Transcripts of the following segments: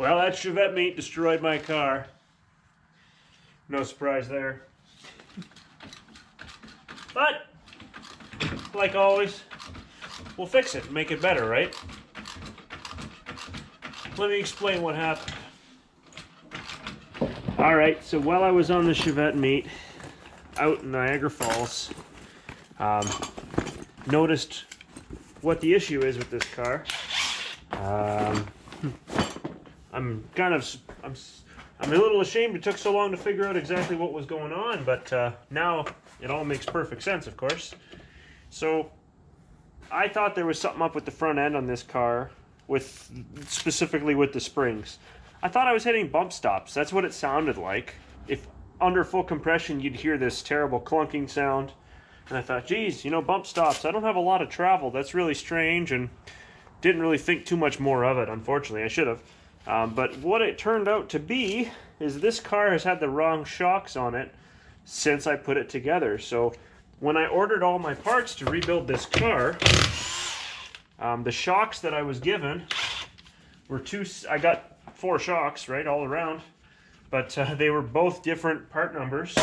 Well, that Chevette meat destroyed my car. No surprise there. But, like always, we'll fix it and make it better, right? Let me explain what happened. Alright, so while I was on the Chevette meet out in Niagara Falls, noticed what the issue is with this car. I'm a little ashamed it took so long to figure out exactly what was going on, but now it all makes perfect sense, of course. So I thought there was something up with the front end on this car, specifically with the springs. I thought I was hitting bump stops. That's what it sounded like. If under full compression, you'd hear this terrible clunking sound. And I thought, geez, you know, bump stops, I don't have a lot of travel. That's really strange, and didn't really think too much more of it, unfortunately. I should have. But what it turned out to be is this car has had the wrong shocks on it since I put it together. So when I ordered all my parts to rebuild this car, the shocks that I was given were I got 4 shocks, right, all around, but they were both different part numbers.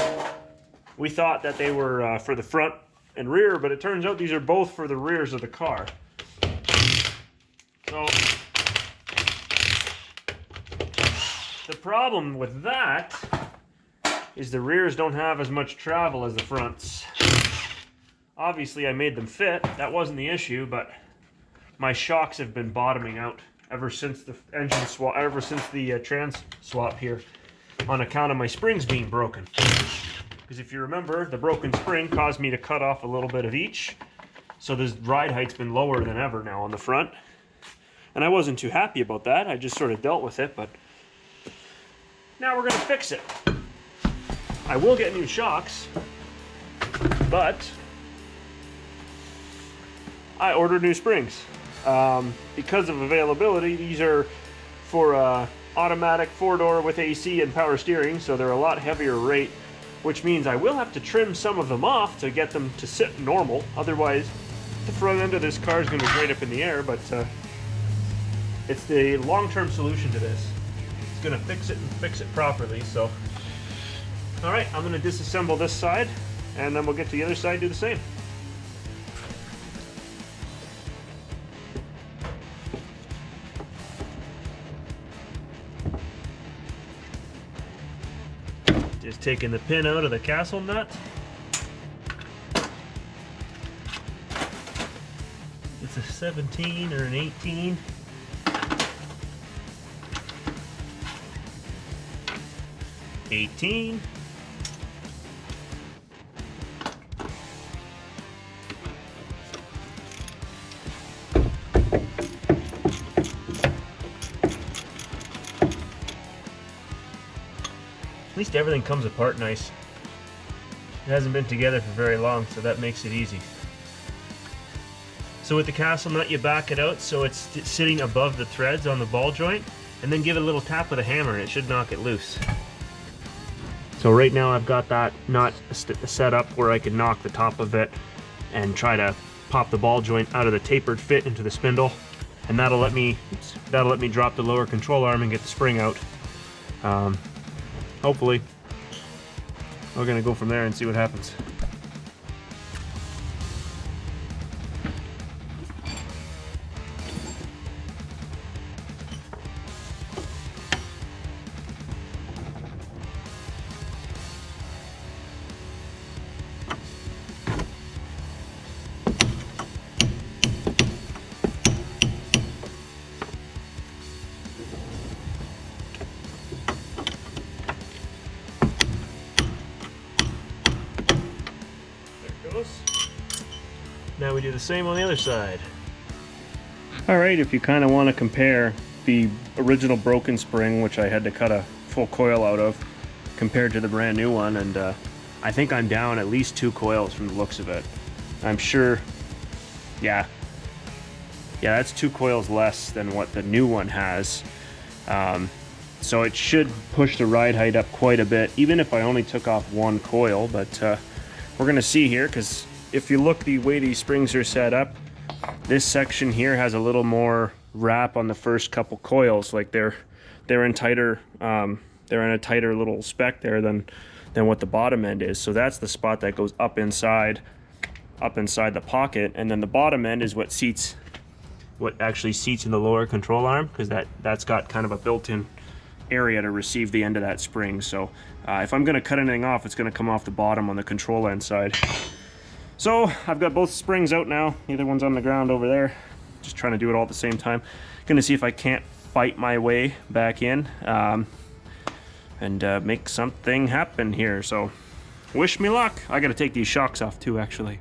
We thought that they were for the front and rear, but it turns out these are both for the rears of the car. So the problem with that is the rears don't have as much travel as the fronts. Obviously I made them fit, that wasn't the issue, but my shocks have been bottoming out ever since the engine swap, ever since the trans swap here, on account of my springs being broken. Because if you remember, the broken spring caused me to cut off a little bit of each, so this ride height's been lower than ever now on the front. And I wasn't too happy about that, I just sort of dealt with it, but now we're gonna fix it. I will get new shocks, but I ordered new springs. Because of availability, these are for automatic 4-door with AC and power steering, so they're a lot heavier rate, which means I will have to trim some of them off to get them to sit normal. Otherwise, the front end of this car is going to be right up in the air, but it's the long-term solution to this. It's going to fix it and fix it properly, so. Alright, I'm going to disassemble this side, and then we'll get to the other side, do the same. Just taking the pin out of the castle nut. It's a 17 or an 18. At least everything comes apart nice. It hasn't been together for very long, so that makes it easy. So with the castle nut, you back it out so it's sitting above the threads on the ball joint, and then give it a little tap with a hammer and it should knock it loose. So right now I've got that nut set up where I can knock the top of it and try to pop the ball joint out of the tapered fit into the spindle, and that'll let me drop the lower control arm and get the spring out. Hopefully, we're gonna go from there and see what happens. Now we do the same on the other side. Alright, if you kind of want to compare the original broken spring, which I had to cut a full coil out of, compared to the brand new one, and I think I'm down at least 2 coils from the looks of it. I'm sure, yeah, that's 2 coils less than what the new one has. So it should push the ride height up quite a bit, even if I only took off 1 coil, but we're going to see here, because if you look the way these springs are set up, this section here has a little more wrap on the first couple coils, like they're they're in tighter, they're in a tighter little spec there than what the bottom end is. So that's the spot that goes up inside the pocket, and then the bottom end is what actually seats in the lower control arm, because that's got kind of a built-in area to receive the end of that spring. So if I'm going to cut anything off, it's going to come off the bottom on the control end side. So I've got both springs out now. The other one's on the ground over there. Just trying to do it all at the same time. Going to see if I can't fight my way back in and make something happen here. So wish me luck. I got to take these shocks off too, actually.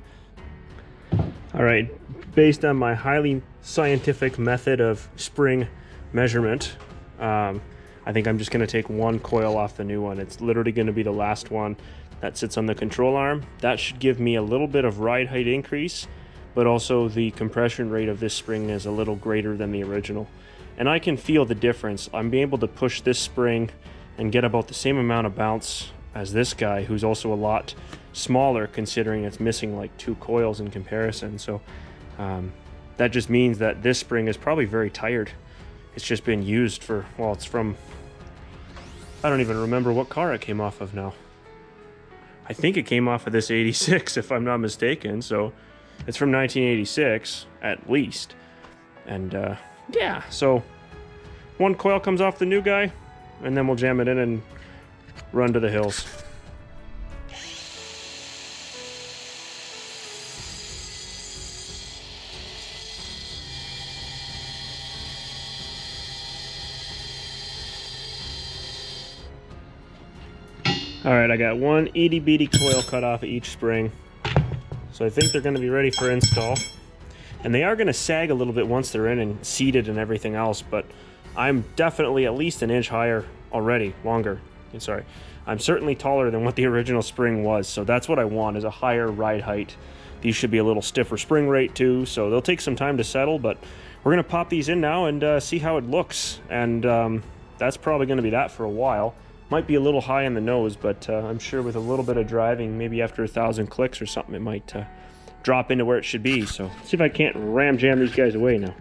All right, based on my highly scientific method of spring measurement, I think I'm just going to take one coil off the new one. It's literally going to be the last one that sits on the control arm. That should give me a little bit of ride height increase, but also the compression rate of this spring is a little greater than the original. And I can feel the difference. I'm being able to push this spring and get about the same amount of bounce as this guy, who's also a lot smaller, considering it's missing like 2 coils in comparison. So that just means that this spring is probably very tired. It's just been used for, well, it's from, I don't even remember what car it came off of now. I think it came off of this 86, if I'm not mistaken. So it's from 1986 at least. And yeah, so one coil comes off the new guy, and then we'll jam it in and run to the hills. Alright, I got one itty bitty coil cut off of each spring. So I think they're going to be ready for install. And they are going to sag a little bit once they're in and seated and everything else, but I'm definitely at least an inch higher already, longer. Sorry. I'm certainly taller than what the original spring was, so that's what I want, is a higher ride height. These should be a little stiffer spring rate too, so they'll take some time to settle, but we're going to pop these in now and see how it looks. And that's probably going to be that for a while. Might be a little high in the nose, but I'm sure with a little bit of driving, maybe after 1,000 clicks or something, it might drop into where it should be. So let's see if I can't ram jam these guys away now.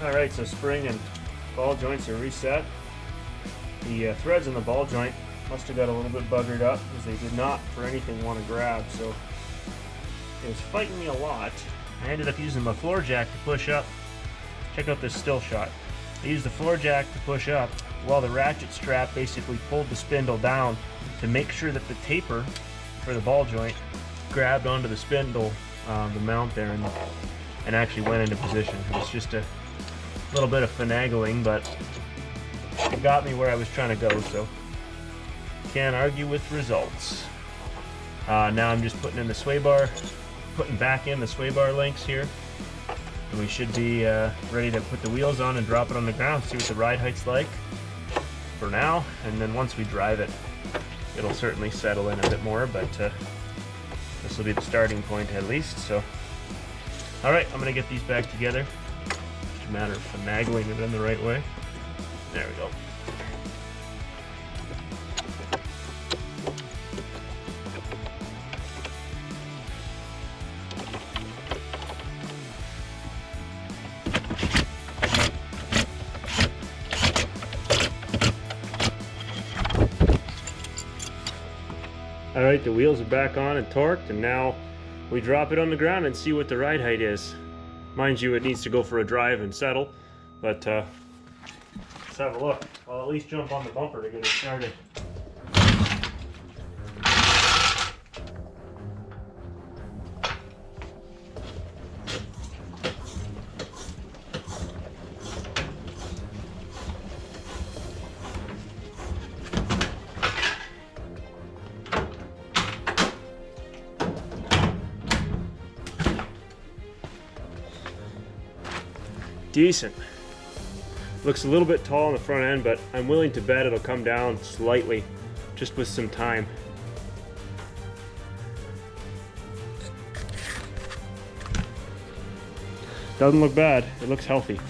Alright, so spring and ball joints are reset. The threads in the ball joint must have got a little bit buggered up because they did not for anything want to grab, so it was fighting me a lot. I ended up using my floor jack to push up. Check out this still shot. I used the floor jack to push up while the ratchet strap basically pulled the spindle down to make sure that the taper for the ball joint grabbed onto the spindle, the mount there, and actually went into position. It was just a little bit of finagling, but it got me where I was trying to go, so can't argue with results. Now I'm just putting back in the sway bar links here, and we should be ready to put the wheels on and drop it on the ground, see what the ride height's like for now, and then once we drive it, it'll certainly settle in a bit more, but this will be the starting point at least. So alright, I'm gonna get these back together. Just a matter of finagling it in the right way. There we go. Alright, the wheels are back on and torqued, and now we drop it on the ground and see what the ride height is. Mind you, it needs to go for a drive and settle, but let's have a look. I'll at least jump on the bumper to get it started. decent. Looks a little bit tall on the front end, but I'm willing to bet it'll come down slightly, just with some time. Doesn't look bad, it looks healthy.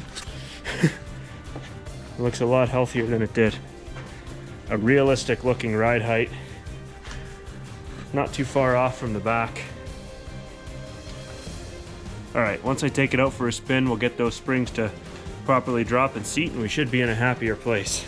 It looks a lot healthier than it did. A realistic looking ride height. Not too far off from the back. Alright, once I take it out for a spin, we'll get those springs to properly drop and seat, and we should be in a happier place.